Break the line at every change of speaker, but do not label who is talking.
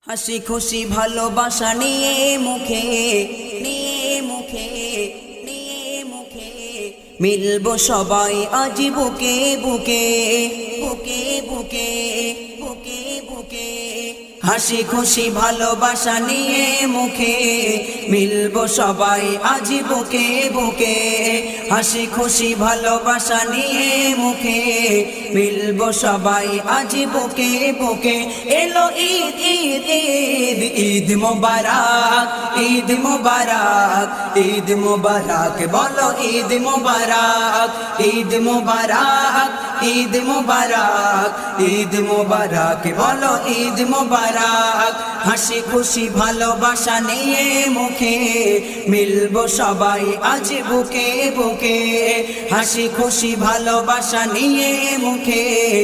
হাসি খুশি ভালোবাসা নিয়ে মুখে মিলবো সবাই আজ বুকে বুকে বুকে বুকে বুকে বুকে হাসি খুশি ভালোবাসা নিয়ে মুখে মিলবো সবাই আজ বুকে বুকে হাসি খুশি ভালোবাসা নিয়ে মুখে মিলবো সবাই আজ বুকে বুকে এলো ঈদ ঈদ ঈদ ঈদ মোবারক ঈদ মোবারক ঈদ মোবারক বলো ঈদ মোবারক ঈদ মোবারক ঈদ মোবারক ঈদ মোবারক বলো ঈদ মোবারক হাসি খুশি ভালোবাসা নিয়ে মুখে মিলবো সবাই আজ বুকে বুকে হাসি খুশি ভালোবাসা নিয়ে মুখে